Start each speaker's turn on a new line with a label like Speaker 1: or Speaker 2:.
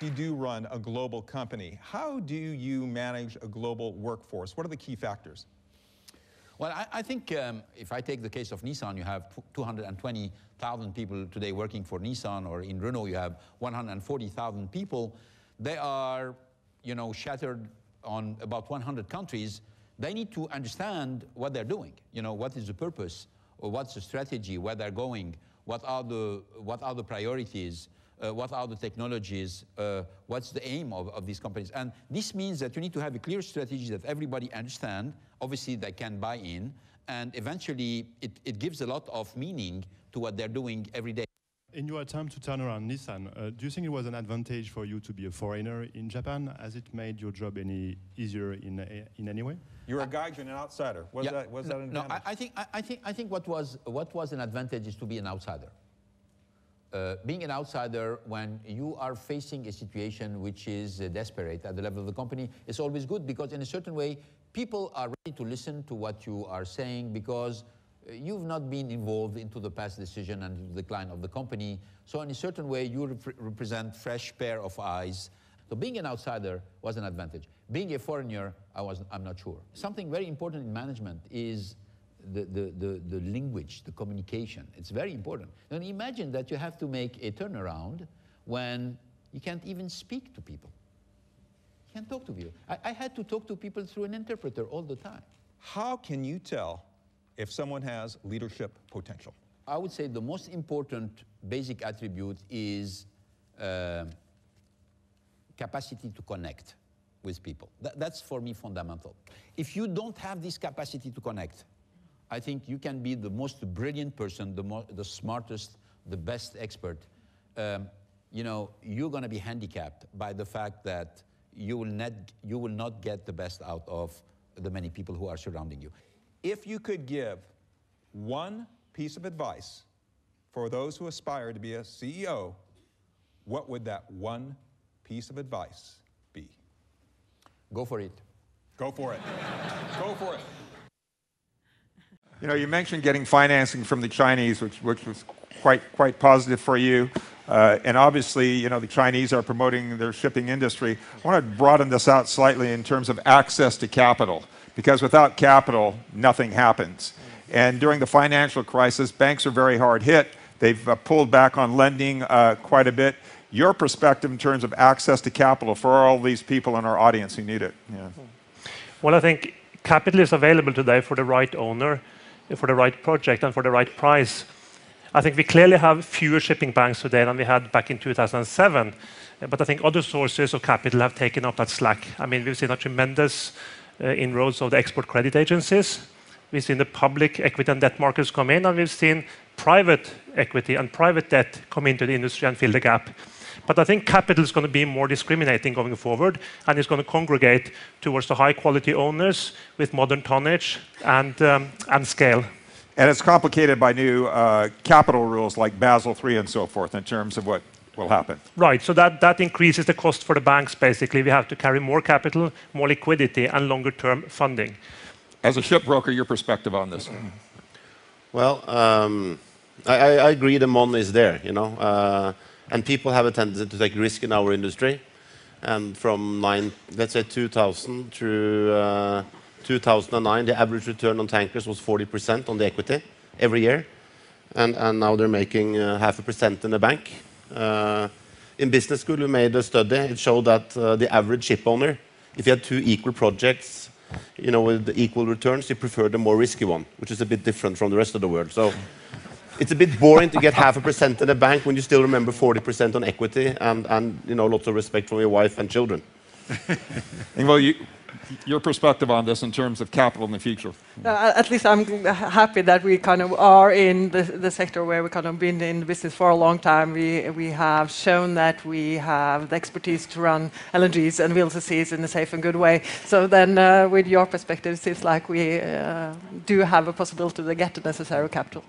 Speaker 1: You do run a global company. How do you manage a global workforce? What are the key factors?
Speaker 2: Well, I think if I take the case of Nissan, you have 220,000 people today working for Nissan, or in Renault you have 140,000 people. They are, shattered on about 100 countries. They need to understand what they're doing. What is the purpose, or what's the strategy, where they're going, what are the priorities, what are the technologies, what's the aim of these companies. And this means that you need to have a clear strategy that everybody understands. Obviously, they can buy in, and eventually it gives a lot of meaning to what they're doing every day.
Speaker 3: In your attempt to turn around Nissan, do you think it was an advantage for you to be a foreigner in Japan? Has it made your job any easier in any way?
Speaker 1: You're a Gaijin, an outsider. Was that an advantage?
Speaker 2: No, I think what was an advantage is to be an outsider. Being an outsider when you are facing a situation which is desperate at the level of the company is always good, because in a certain way people are ready to listen to what you are saying, because you've not been involved into the past decision and the decline of the company. So in a certain way you represent fresh pair of eyes. So being an outsider was an advantage. Being a foreigner, I'm not sure. Something very important in management is the language, the communication. It's very important. And imagine that you have to make a turnaround when you can't even speak to people. You can't talk to people. I had to talk to people through an interpreter all the time.
Speaker 1: How can you tell if someone has leadership potential?
Speaker 2: I would say the most important basic attribute is capacity to connect with people. That's for me fundamental. If you don't have this capacity to connect, I think you can be the most brilliant person, the smartest, the best expert. You're going to be handicapped by the fact that you will not get the best out of the many people who are surrounding you.
Speaker 1: If you could give one piece of advice for those who aspire to be a CEO, what would that one piece of advice be?
Speaker 2: Go for it.
Speaker 1: Go for it. Go for it.
Speaker 4: You mentioned getting financing from the Chinese, which was quite positive for you. And obviously, the Chinese are promoting their shipping industry. I want to broaden this out slightly in terms of access to capital, because without capital, nothing happens. And during the financial crisis, banks are very hard hit. They've pulled back on lending quite a bit. Your perspective in terms of access to capital for all these people in our audience who need it. Yeah.
Speaker 5: Well, I think capital is available today for the right owner, for the right project, and for the right price. I think we clearly have fewer shipping banks today than we had back in 2007. But I think other sources of capital have taken up that slack. I mean, we've seen a tremendous inroads of the export credit agencies. We've seen the public equity and debt markets come in, and we've seen private equity and private debt come into the industry and fill the gap. But I think capital is going to be more discriminating going forward, and it's going to congregate towards the high-quality owners with modern tonnage and scale.
Speaker 4: And it's complicated by new capital rules like Basel III and so forth in terms of what will happen.
Speaker 5: Right, so that increases the cost for the banks, basically. We have to carry more capital, more liquidity, and longer-term funding.
Speaker 4: As a shipbroker, your perspective on this?
Speaker 6: Well, I agree the money is there, and people have a tendency to take risk in our industry. And from let's say 2000 through 2009, the average return on tankers was 40% on the equity every year. And now they're making 0.5% in the bank. In business school, we made a study. It showed that the average ship owner, if you had two equal projects, with equal returns, you prefer the more risky one, which is a bit different from the rest of the world. So it's a bit boring to get 0.5% in the bank when you still remember 40% on equity and lots of respect from your wife and children.
Speaker 4: Well, your perspective on this in terms of capital in the future?
Speaker 7: At least I'm happy that we kind of are in the sector where we kind of been in the business for a long time. We have shown that we have the expertise to run LNGs and VLCCs in a safe and good way. So then with your perspective, it seems like we do have a possibility to get the necessary capital.